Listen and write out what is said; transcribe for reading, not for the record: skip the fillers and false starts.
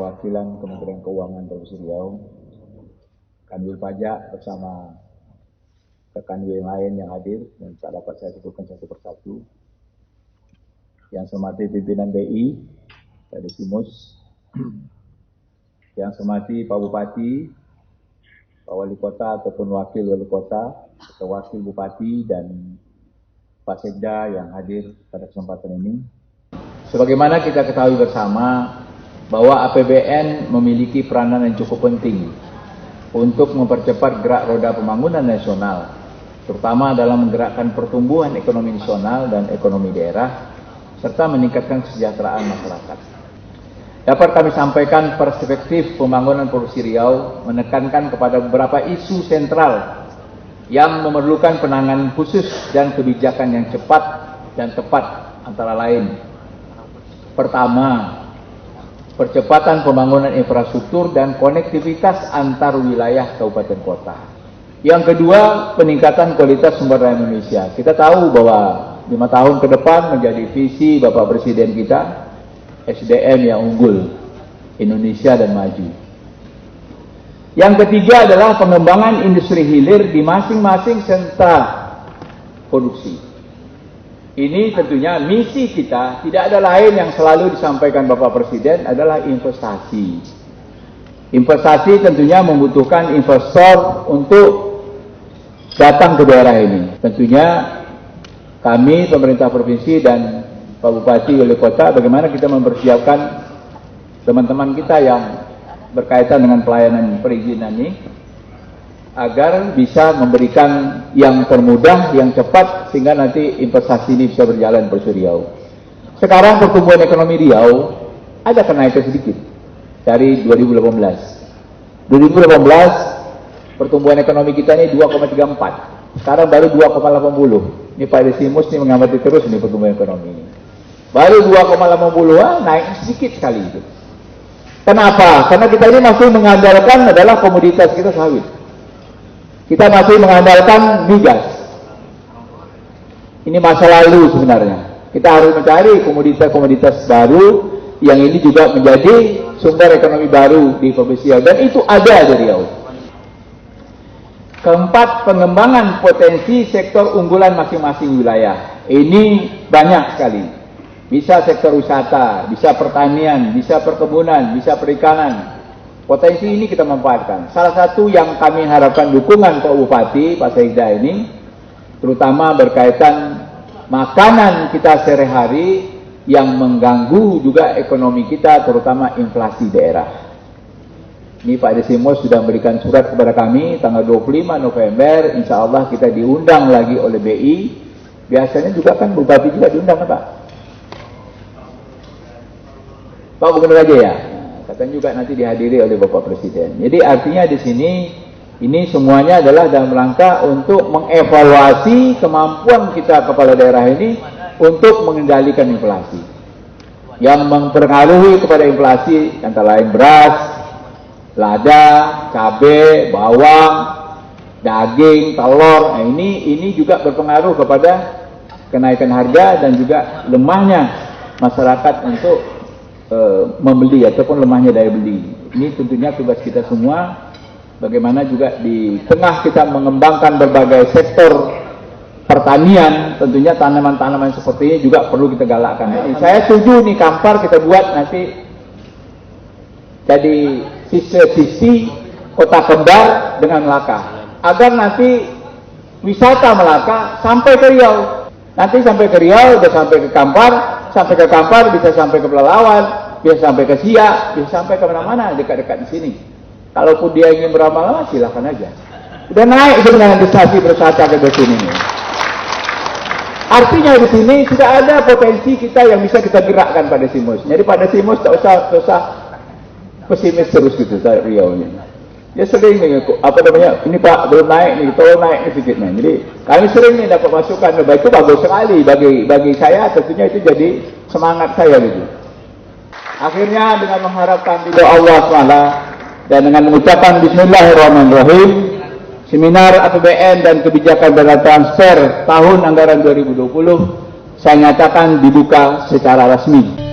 perwakilan Kementerian Keuangan Provinsi Riau, Kanwil Pajak bersama rekan-rekan lain yang hadir dan tak dapat saya sebutkan satu persatu. Yang saya hormati pimpinan BI, Pak Desimus, yang saya hormati Pak Bupati, Pak Wali Kota ataupun Wakil Wali Kota, atau Wakil Bupati dan Pak Sekda yang hadir pada kesempatan ini. Sebagaimana kita ketahui bersama bahwa APBN memiliki peranan yang cukup penting untuk mempercepat gerak roda pembangunan nasional, terutama dalam menggerakkan pertumbuhan ekonomi nasional dan ekonomi daerah, serta meningkatkan kesejahteraan masyarakat. Dapat kami sampaikan perspektif pembangunan Provinsi Riau menekankan kepada beberapa isu sentral yang memerlukan penanganan khusus dan kebijakan yang cepat dan tepat, antara lain: pertama, percepatan pembangunan infrastruktur dan konektivitas antar wilayah kabupaten kota. Yang kedua, peningkatan kualitas sumber daya Indonesia. Kita tahu bahwa 5 tahun ke depan menjadi visi Bapak Presiden kita, SDM yang unggul, Indonesia dan maju. Yang ketiga adalah pengembangan industri hilir di masing-masing sentra produksi. Ini tentunya misi kita, tidak ada lain yang selalu disampaikan Bapak Presiden adalah investasi. Investasi tentunya membutuhkan investor untuk datang ke daerah ini. Tentunya kami, pemerintah provinsi dan Pak Bupati, Wali Kota, bagaimana kita mempersiapkan teman-teman kita yang berkaitan dengan pelayanan perizinan ini, agar bisa memberikan yang termudah, yang cepat, sehingga nanti investasi ini bisa berjalan di Riau. Sekarang pertumbuhan ekonomi Riau ada kenaikan sedikit dari 2018. 2018 pertumbuhan ekonomi kita ini 2,34. Sekarang baru 2,80. Ini Pak Desimus ini mengamati terus ini pertumbuhan ekonomi ini. Baru 2,80, naik sedikit sekali itu. Kenapa? Karena kita ini masih mengandalkan adalah komoditas kita sawit. Kita masih mengandalkan migas. Ini masa lalu sebenarnya. Kita harus mencari komoditas-komoditas baru yang ini juga menjadi sumber ekonomi baru di Provinsi Riau, dan itu ada di Riau. Keempat, pengembangan potensi sektor unggulan masing-masing wilayah. Ini banyak sekali. Bisa sektor wisata, bisa pertanian, bisa perkebunan, bisa perikanan. Potensi ini kita manfaatkan. Salah satu yang kami harapkan dukungan Pak Bupati, Pak Sekda ini, terutama berkaitan makanan kita sehari-hari yang mengganggu juga ekonomi kita, terutama inflasi daerah. Ini Pak Desimus sudah memberikan surat kepada kami tanggal 25 November, insya Allah kita diundang lagi oleh BI. Biasanya juga kan Bupati juga diundang, Pak. Pak Gubernur aja ya? Katanya juga nanti dihadiri oleh Bapak Presiden. Jadi artinya di sini ini semuanya adalah dalam rangka untuk mengevaluasi kemampuan kita kepala daerah ini untuk mengendalikan inflasi. Yang mempengaruhi kepada inflasi antara lain beras, lada, cabai, bawang, daging, telur. Nah, ini juga berpengaruh kepada kenaikan harga dan juga lemahnya masyarakat untuk membeli ataupun lemahnya daya beli. Ini tentunya tugas kita semua, bagaimana juga di tengah kita mengembangkan berbagai sektor pertanian, tentunya tanaman-tanaman seperti ini juga perlu kita galakkan. Saya setuju nih Kampar kita buat nanti jadi sisi kota kembar dengan Melaka, agar nanti wisata Melaka sampai ke Riau. Nanti sampai ke Riau, udah sampai ke Kampar, bisa sampai ke Pelalawan, bisa sampai ke Siak, bisa sampai ke mana-mana dekat-dekat di sini. Kalaupun dia ingin berlama-lama, silahkan aja. Udah naik sebenarnya destinasi berwisata ke sini. Artinya di sini sudah ada potensi kita yang bisa kita gerakkan pada Desimus. Jadi Pak Desimus tak usah pesimis terus gitu Riau ini. Dia sering nih, ini Pak belum naik nih, tolong naik nih sedikit nih. Jadi kami sering nih dapat masukan, itu bagus sekali bagi saya, tentunya itu jadi semangat saya gitu. Akhirnya dengan mengharapkan ridho Allah SWT dan dengan mengucapkan Bismillahirrahmanirrahim, seminar APBN dan kebijakan dana transfer tahun anggaran 2020 saya nyatakan dibuka secara resmi.